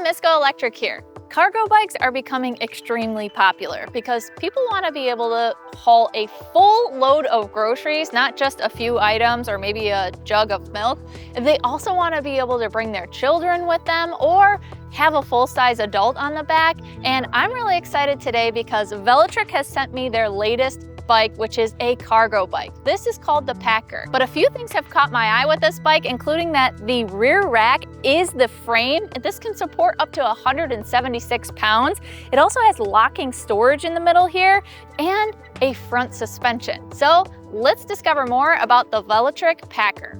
Miss GoElectric here. Cargo bikes are becoming extremely popular because people want to be able to haul a full load of groceries, not just a few items or maybe a jug of milk. They also want to be able to bring their children with them or have a full-size adult on the back. And I'm really excited today because Velotric has sent me their latest bike, which is a cargo bike. This is called the Packer. But a few things have caught my eye with this bike, including that the rear rack is the frame. This can support up to 176 pounds. It also has locking storage in the middle here and a front suspension. So let's discover more about the Velotric Packer.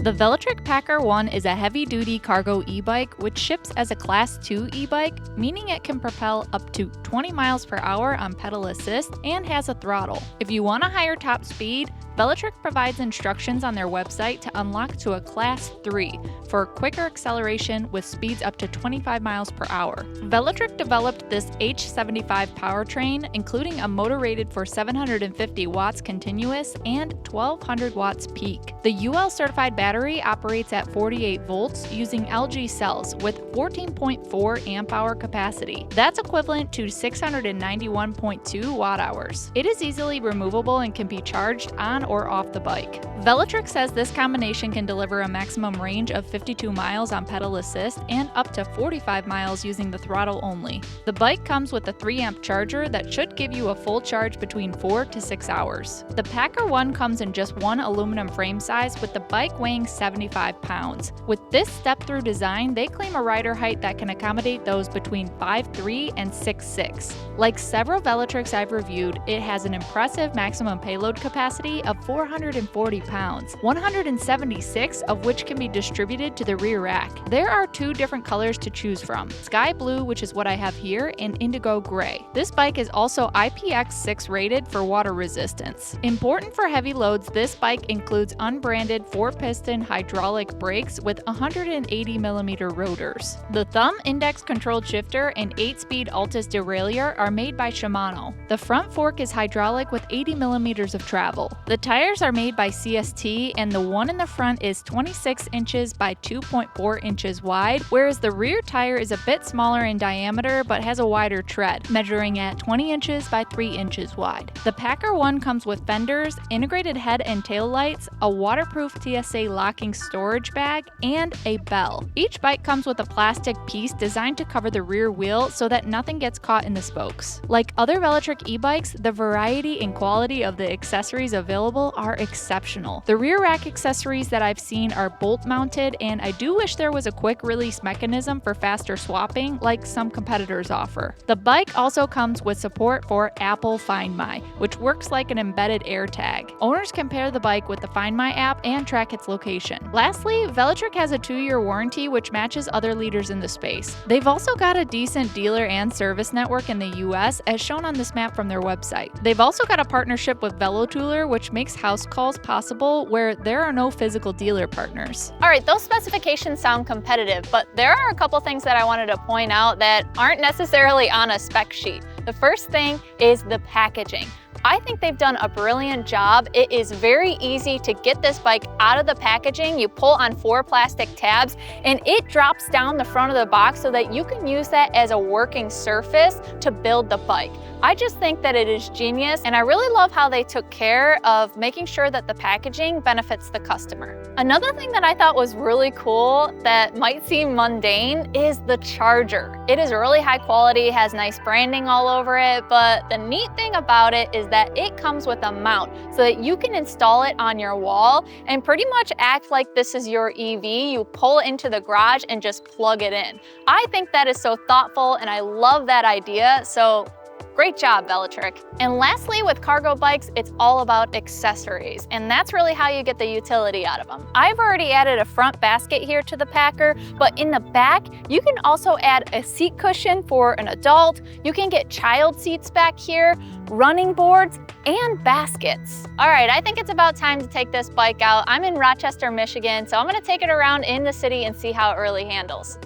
The Velotric Packer 1 is a heavy-duty cargo e-bike which ships as a Class 2 e-bike, meaning it can propel up to 20 miles per hour on pedal assist and has a throttle. If you want a higher top speed, Velotric provides instructions on their website to unlock to a Class 3 for quicker acceleration with speeds up to 25 miles per hour. Velotric developed this H75 powertrain, including a motor rated for 750 watts continuous and 1200 watts peak. The UL certified battery operates at 48 volts using LG cells with 14.4 amp hour capacity. That's equivalent to 691.2 watt hours. It is easily removable and can be charged on or off the bike. Velotric says this combination can deliver a maximum range of 52 miles on pedal assist and up to 45 miles using the throttle only. The bike comes with a 3 amp charger that should give you a full charge between 4 to 6 hours. The Packer 1 comes in just one aluminum frame size with the bike weighing 75 pounds. With this step-through design, they claim a rider height that can accommodate those between 5'3" and 6'6". Like several Velotrics I've reviewed, it has an impressive maximum payload capacity of 440 pounds, 176 of which can be distributed to the rear rack. There are 2 different colors to choose from, sky blue, which is what I have here, and indigo gray. This bike is also IPX6 rated for water resistance. Important for heavy loads, this bike includes unbranded 4-piston hydraulic brakes with 180mm rotors. The thumb index controlled shifter and 8-speed Altus derailleur are made by Shimano. The front fork is hydraulic with 80mm of travel. The tires are made by CST, and the one in the front is 26 inches by 2.4 inches wide, whereas the rear tire is a bit smaller in diameter but has a wider tread, measuring at 20 inches by 3 inches wide. The Packer 1 comes with fenders, integrated head and tail lights, a waterproof TSA locking storage bag, and a bell. Each bike comes with a plastic piece designed to cover the rear wheel so that nothing gets caught in the spokes. Like other Velotric e-bikes, the variety and quality of the accessories available are exceptional. The rear rack accessories that I've seen are bolt mounted, and I do wish there was a quick release mechanism for faster swapping like some competitors offer. The bike also comes with support for Apple Find My, which works like an embedded AirTag. Owners can pair the bike with the Find My app and track its location. Lastly, Velotric has a 2-year warranty which matches other leaders in the space. They've also got a decent dealer and service network in the US as shown on this map from their website. They've also got a partnership with Velotooler which makes house calls possible where there are no physical dealer partners. Alright, those specifications sound competitive, but there are a couple things that I wanted to point out that aren't necessarily on a spec sheet. The first thing is the packaging. I think they've done a brilliant job. It is very easy to get this bike out of the packaging. You pull on 4 plastic tabs and it drops down the front of the box so that you can use that as a working surface to build the bike. I just think that it is genius, and I really love how they took care of making sure that the packaging benefits the customer. Another thing that I thought was really cool that might seem mundane is the charger. It is really high quality, has nice branding all over it, but the neat thing about it is that it comes with a mount so that you can install it on your wall and pretty much act like this is your EV. You pull it into the garage and just plug it in. I think that is so thoughtful and I love that idea, so great job, Velotric. And lastly, with cargo bikes, it's all about accessories, and that's really how you get the utility out of them. I've already added a front basket here to the Packer, but in the back, you can also add a seat cushion for an adult. You can get child seats back here, running boards, and baskets. All right, I think it's about time to take this bike out. I'm in Rochester, Michigan, so I'm gonna take it around in the city and see how it really handles.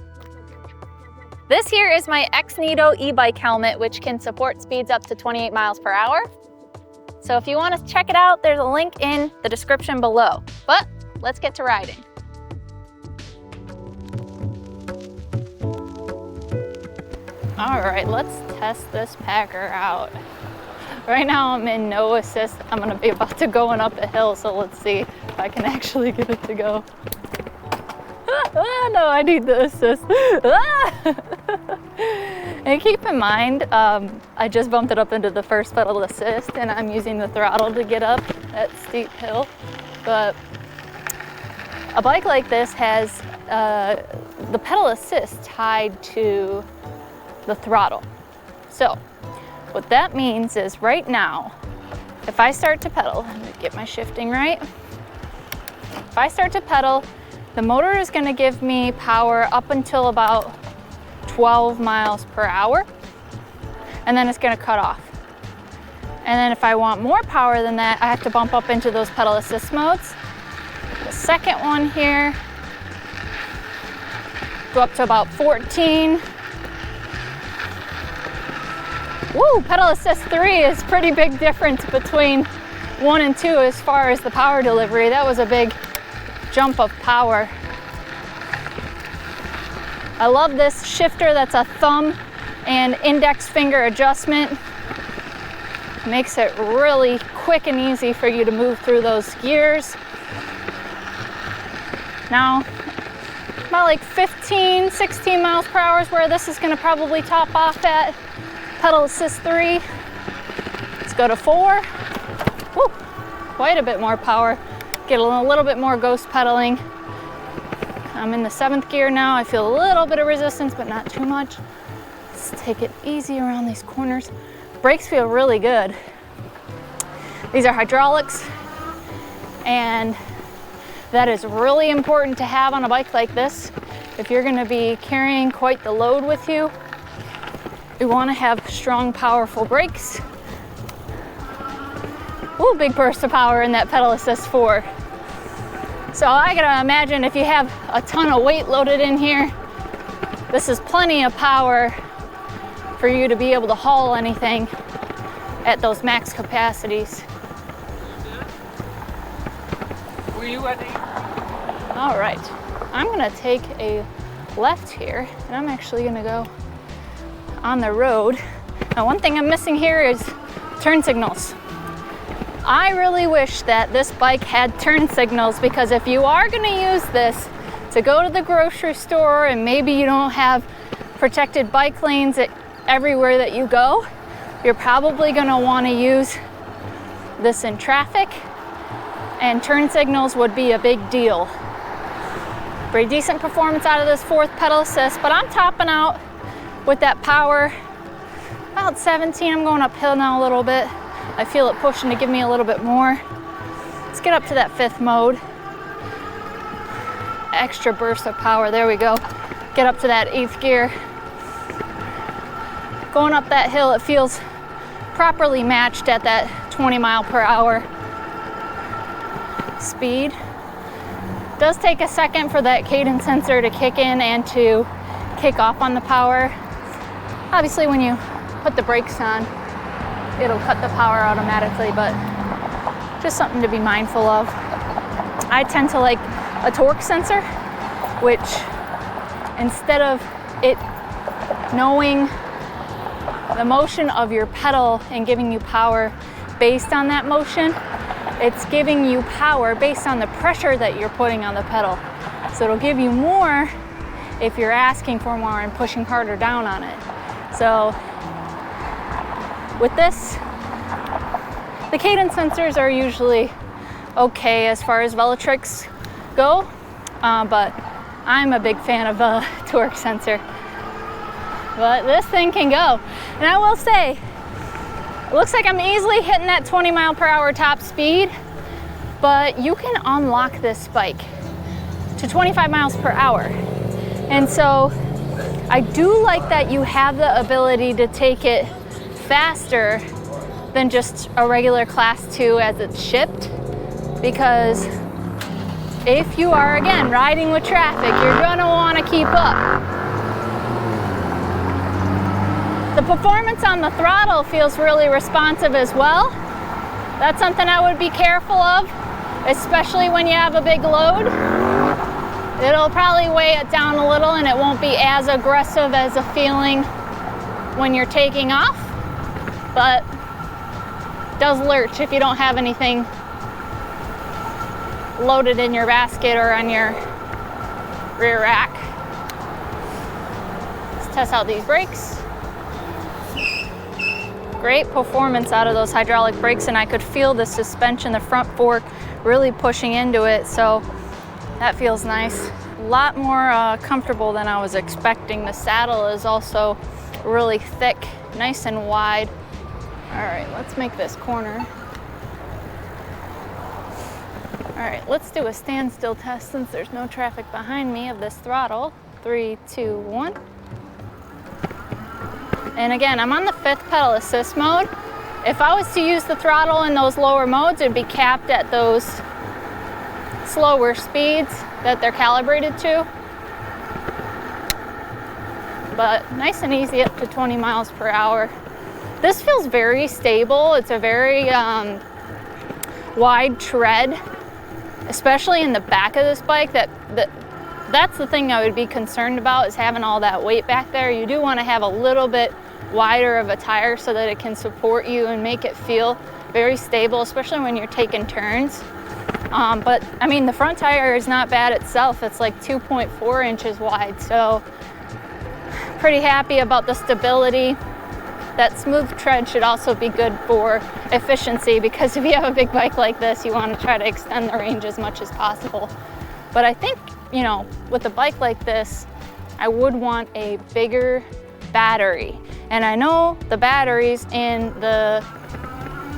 This here is my Ex Nito e-bike helmet, which can support speeds up to 28 miles per hour. So if you want to check it out, there's a link in the description below. But let's get to riding. All right, let's test this Packer out. Right now I'm in no assist. I'm gonna be about to going up a hill, so let's see if I can actually get it to go. No, I need the assist. And keep in mind, I just bumped it up into the first pedal assist and I'm using the throttle to get up that steep hill. But a bike like this has the pedal assist tied to the throttle. So what that means is right now, if I start to pedal, let me get my shifting right. If I start to pedal, the motor is going to give me power up until about 12 miles per hour, and then it's going to cut off. And then if I want more power than that, I have to bump up into those pedal assist modes. The second one here, go up to about 14. Woo, pedal assist 3 is pretty big difference between 1 and 2 as far as the power delivery. That was a big jump of power. I love this shifter that's a thumb and index finger adjustment. Makes it really quick and easy for you to move through those gears. Now, about like 15, 16 miles per hour is where this is gonna probably top off at. Pedal assist 3. Let's go to 4. Woo, quite a bit more power. Get a little bit more ghost pedaling. I'm in the 7th gear now. I feel a little bit of resistance, but not too much. Let's take it easy around these corners. Brakes feel really good. These are hydraulics, and that is really important to have on a bike like this. If you're gonna be carrying quite the load with you, you wanna have strong, powerful brakes. Ooh, big burst of power in that pedal assist 4. So I gotta imagine if you have a ton of weight loaded in here, this is plenty of power for you to be able to haul anything at those max capacities. All right, I'm gonna take a left here, and I'm actually gonna go on the road. Now, one thing I'm missing here is turn signals. I really wish that this bike had turn signals, because if you are gonna use this to go to the grocery store and maybe you don't have protected bike lanes everywhere that you go, you're probably gonna wanna use this in traffic, and turn signals would be a big deal. Pretty decent performance out of this 4th pedal assist, but I'm topping out with that power, about 17. I'm going uphill now a little bit. I feel it pushing to give me a little bit more. Let's get up to that 5th mode. Extra burst of power, there we go. Get up to that 8th gear. Going up that hill, it feels properly matched at that 20 mile per hour speed. It does take a second for that cadence sensor to kick in and to kick off on the power. Obviously, when you put the brakes on, it'll cut the power automatically, but just something to be mindful of. I tend to like a torque sensor, which instead of it knowing the motion of your pedal and giving you power based on that motion, it's giving you power based on the pressure that you're putting on the pedal. So it'll give you more if you're asking for more and pushing harder down on it. So with this, the cadence sensors are usually okay as far as Velotrics go, but I'm a big fan of a torque sensor. But this thing can go. And I will say, it looks like I'm easily hitting that 20 mile per hour top speed, but you can unlock this bike to 25 miles per hour. And so I do like that you have the ability to take it faster than just a regular class 2 as it's shipped, because if you are, again, riding with traffic, you're gonna wanna keep up. The performance on the throttle feels really responsive as well. That's something I would be careful of, especially when you have a big load. It'll probably weigh it down a little and it won't be as aggressive as a feeling when you're taking off, but it does lurch if you don't have anything loaded in your basket or on your rear rack. Let's test out these brakes. Great performance out of those hydraulic brakes, and I could feel the suspension, the front fork really pushing into it, so that feels nice. A lot more comfortable than I was expecting. The saddle is also really thick, nice and wide. All right, let's make this corner. All right, let's do a standstill test since there's no traffic behind me of this throttle. 3, 2, 1. And again, I'm on the 5th pedal assist mode. If I was to use the throttle in those lower modes, it'd be capped at those slower speeds that they're calibrated to. But nice and easy up to 20 miles per hour. This feels very stable. It's a very wide tread, especially in the back of this bike. That's the thing I would be concerned about, is having all that weight back there. You do want to have a little bit wider of a tire so that it can support you and make it feel very stable, especially when you're taking turns. But I mean, the front tire is not bad itself. It's like 2.4 inches wide, so pretty happy about the stability. That smooth tread should also be good for efficiency, because if you have a big bike like this, you want to try to extend the range as much as possible. But I think, you know, with a bike like this, I would want a bigger battery. And I know the batteries in the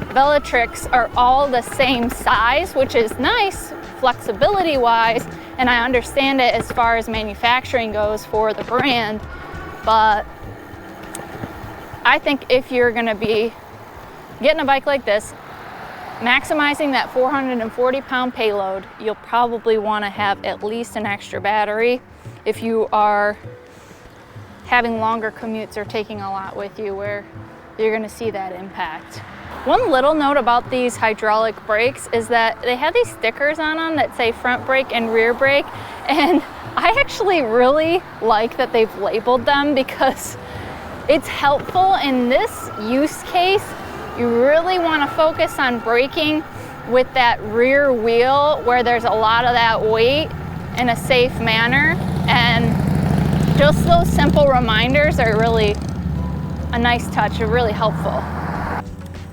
Velotrics are all the same size, which is nice flexibility wise, and I understand it as far as manufacturing goes for the brand. But I think if you're gonna be getting a bike like this, maximizing that 440 pound payload, you'll probably wanna have at least an extra battery if you are having longer commutes or taking a lot with you, where you're gonna see that impact. One little note about these hydraulic brakes is that they have these stickers on them that say front brake and rear brake, and I actually really like that they've labeled them, because it's helpful in this use case. You really want to focus on braking with that rear wheel where there's a lot of that weight in a safe manner, and just those simple reminders are really a nice touch, are really helpful.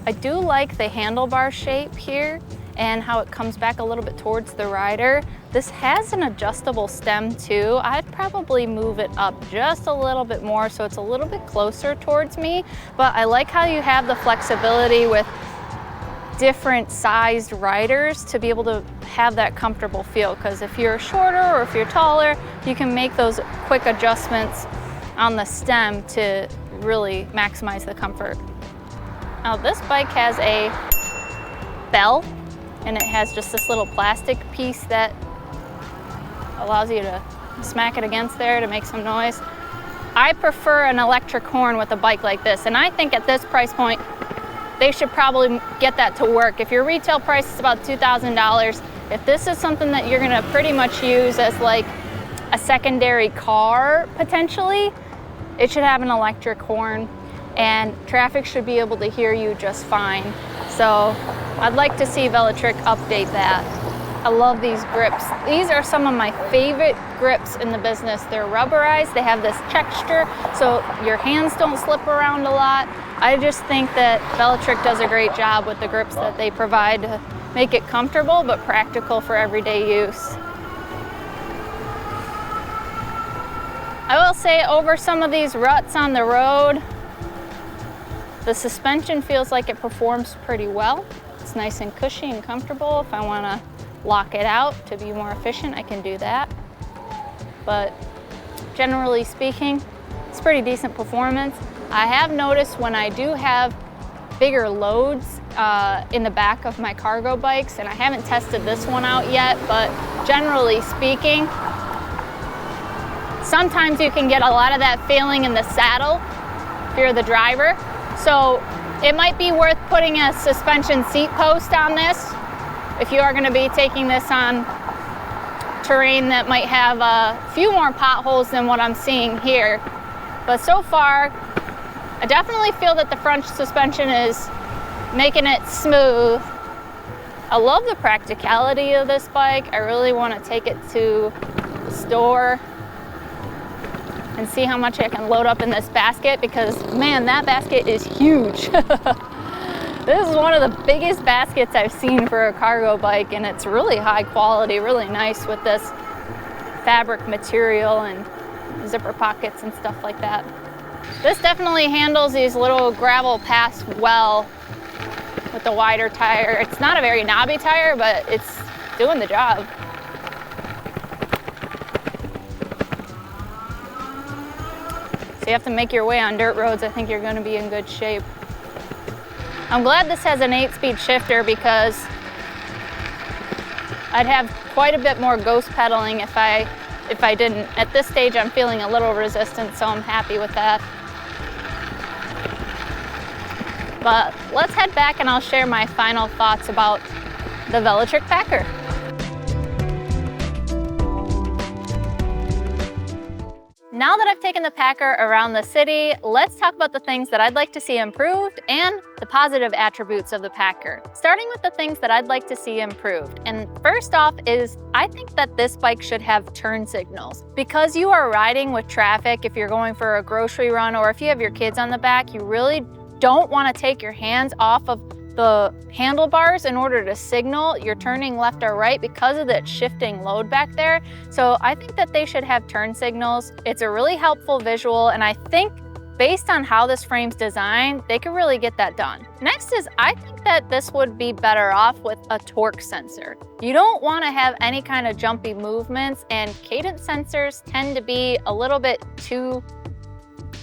I do like the handlebar shape here and how it comes back a little bit towards the rider. This has an adjustable stem too. I'd probably move it up just a little bit more so it's a little bit closer towards me, but I like how you have the flexibility with different sized riders to be able to have that comfortable feel, because if you're shorter or if you're taller, you can make those quick adjustments on the stem to really maximize the comfort. Now this bike has a bell, and it has just this little plastic piece that allows you to smack it against there to make some noise. I prefer an electric horn with a bike like this, and I think at this price point, they should probably get that to work. If your retail price is about $2,000, if this is something that you're gonna pretty much use as like a secondary car potentially, it should have an electric horn, and traffic should be able to hear you just fine. So I'd like to see Velotric update that. I love these grips. These are some of my favorite grips in the business. They're rubberized, they have this texture so your hands don't slip around a lot. I just think that Velotric does a great job with the grips that they provide to make it comfortable but practical for everyday use. I will say, over some of these ruts on the road, the suspension feels like it performs pretty well. It's nice and cushy and comfortable. If I want to lock it out to be more efficient, I can do that. But generally speaking, it's pretty decent performance. I have noticed when I do have bigger loads in the back of my cargo bikes, and I haven't tested this one out yet, but generally speaking, sometimes you can get a lot of that feeling in the saddle if you're the driver. So It might be worth putting a suspension seat post on this if you are going to be taking this on terrain that might have a few more potholes than what I'm seeing here. But so far, I definitely feel that the front suspension is making it smooth. I love the practicality of this bike. I really want to take it to the store and see how much I can load up in this basket, because man, that basket is huge. This is one of the biggest baskets I've seen for a cargo bike, and it's really high quality, really nice with this fabric material and zipper pockets and stuff like that. This definitely handles these little gravel paths well with the wider tire. It's not a very knobby tire, but it's doing the job. So you have to make your way on dirt roads. I think you're going to be in good shape. I'm glad this has an 8-speed shifter, because I'd have quite a bit more ghost pedaling if I didn't. At this stage, I'm feeling a little resistant, so I'm happy with that. But let's head back and I'll share my final thoughts about the Velotric Packer. Now that I've taken the Packer around the city, let's talk about the things that I'd like to see improved and the positive attributes of the Packer. Starting with the things that I'd like to see improved. And first off is, I think that this bike should have turn signals. Because you are riding with traffic, if you're going for a grocery run or if you have your kids on the back, you really don't want to take your hands off of the handlebars in order to signal you're turning left or right because of that shifting load back there. So I think that they should have turn signals. It's a really helpful visual, and I think based on how this frame's designed, they could really get that done. Next is, I think that this would be better off with a torque sensor. You don't want to have any kind of jumpy movements, and cadence sensors tend to be a little bit too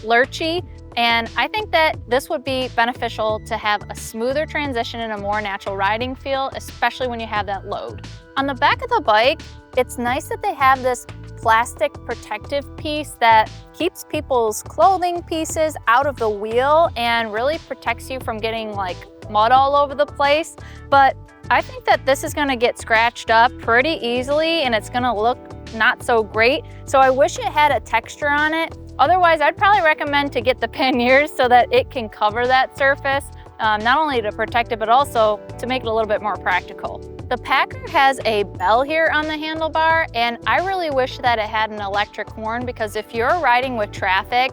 lurchy. And I think that this would be beneficial to have a smoother transition and a more natural riding feel, especially when you have that load. On the back of the bike, it's nice that they have this plastic protective piece that keeps people's clothing pieces out of the wheel and really protects you from getting like mud all over the place. But I think that this is gonna get scratched up pretty easily and it's gonna look not so great. So I wish it had a texture on it. Otherwise, I'd probably recommend to get the panniers so that it can cover that surface, not only to protect it, but also to make it a little bit more practical. The Packer has a bell here on the handlebar, and I really wish that it had an electric horn, because if you're riding with traffic,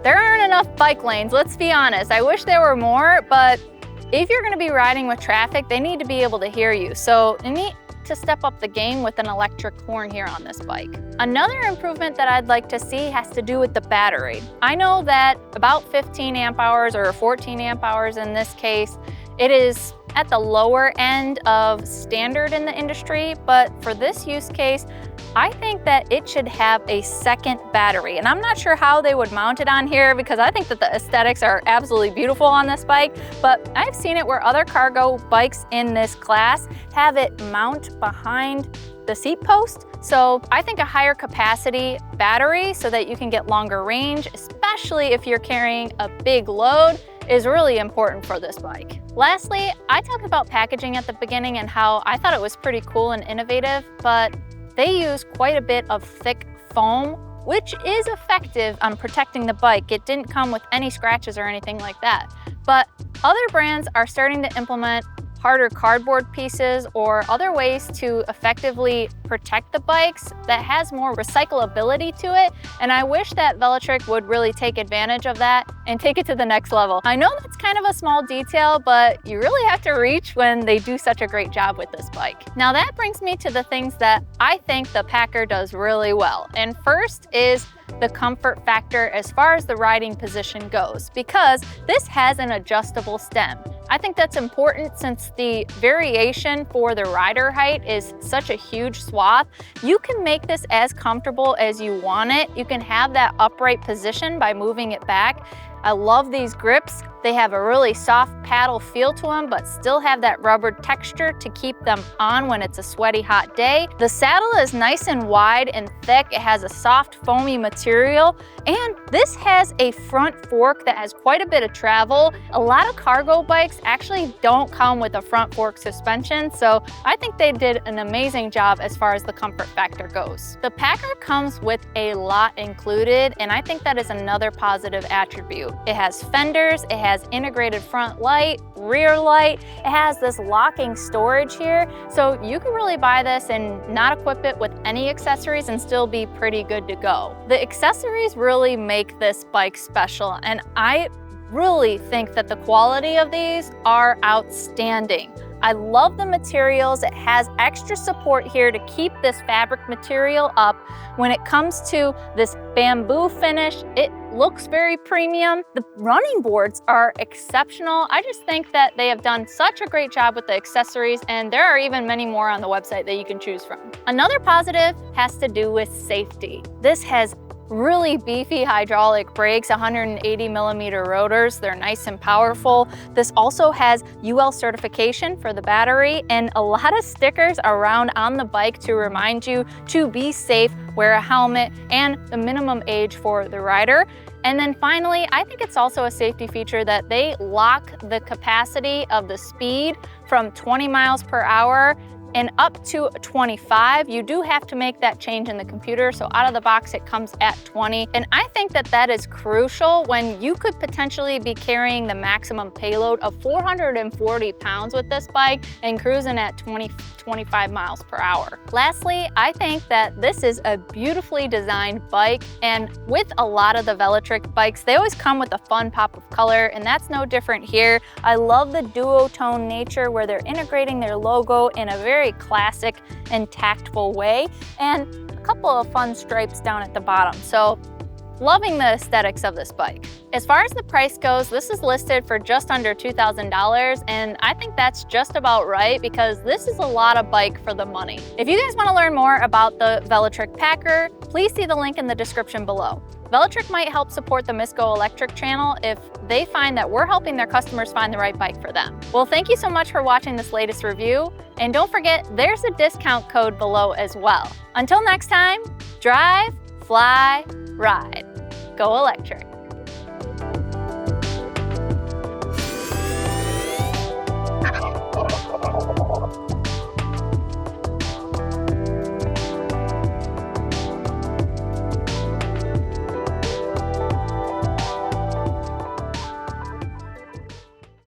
there aren't enough bike lanes, let's be honest. I wish there were more, but if you're gonna be riding with traffic, they need to be able to hear you. So you need to step up the game with an electric horn here on this bike. Another improvement that I'd like to see has to do with the battery. I know that about 15 amp hours or 14 amp hours in this case, it is at the lower end of standard in the industry, but for this use case, I think that it should have a second battery. And I'm not sure how they would mount it on here, because I think that the aesthetics are absolutely beautiful on this bike, but I've seen it where other cargo bikes in this class have it mount behind the seat post. So I think a higher capacity battery so that you can get longer range, especially if you're carrying a big load, is really important for this bike. Lastly, I talked about packaging at the beginning and how I thought it was pretty cool and innovative, but they use quite a bit of thick foam, which is effective on protecting the bike. It didn't come with any scratches or anything like that. But other brands are starting to implement harder cardboard pieces or other ways to effectively protect the bikes that has more recyclability to it. And I wish that Velotric would really take advantage of that and take it to the next level. I know that's kind of a small detail, but you really have to reach when they do such a great job with this bike. Now that brings me to the things that I think the Packer does really well. And first is the comfort factor as far as the riding position goes, because this has an adjustable stem. I think that's important since the variation for the rider height is such a huge swath. You can make this as comfortable as you want it. You can have that upright position by moving it back. I love these grips. They have a really soft paddle feel to them, but still have that rubber texture to keep them on when it's a sweaty, hot day. The saddle is nice and wide and thick. It has a soft, foamy material, and this has a front fork that has quite a bit of travel. A lot of cargo bikes actually don't come with a front fork suspension, so I think they did an amazing job as far as the comfort factor goes. The Packer comes with a lot included, and I think that is another positive attribute. It has fenders, it has integrated front light, rear light, it has this locking storage here, so you can really buy this and not equip it with any accessories and still be pretty good to go. The accessories really make this bike special, and I really think that the quality of these are outstanding. I love the materials. It has extra support here to keep this fabric material up. When it comes to this bamboo finish, it looks very premium. The running boards are exceptional. I just think that they have done such a great job with the accessories, and there are even many more on the website that you can choose from. Another positive has to do with safety. This has really beefy hydraulic brakes, 180 millimeter rotors. They're nice and powerful. This also has UL certification for the battery and a lot of stickers around on the bike to remind you to be safe, wear a helmet, and the minimum age for the rider. And then finally, I think it's also a safety feature that they lock the capacity of the speed from 20 miles per hour and up to 25. You do have to make that change in the computer, so out of the box it comes at 20. And I think that that is crucial when you could potentially be carrying the maximum payload of 440 pounds with this bike and cruising at 25 miles per hour. Lastly, I think that this is a beautifully designed bike, and with a lot of the Velotric bikes, they always come with a fun pop of color, and that's no different here. I love the duotone nature where they're integrating their logo in a very classic and tactful way, and a couple of fun stripes down at the bottom. So loving the aesthetics of this bike. As far as the price goes, this is listed for just under $2,000, and I think that's just about right because this is a lot of bike for the money. If you guys want to learn more about the Velotric Packer, please see the link in the description below. Velotric might help support the Miss GoElectric channel if they find that we're helping their customers find the right bike for them. Well, thank you so much for watching this latest review, and don't forget, there's a discount code below as well. Until next time, drive, fly, ride. Go Electric.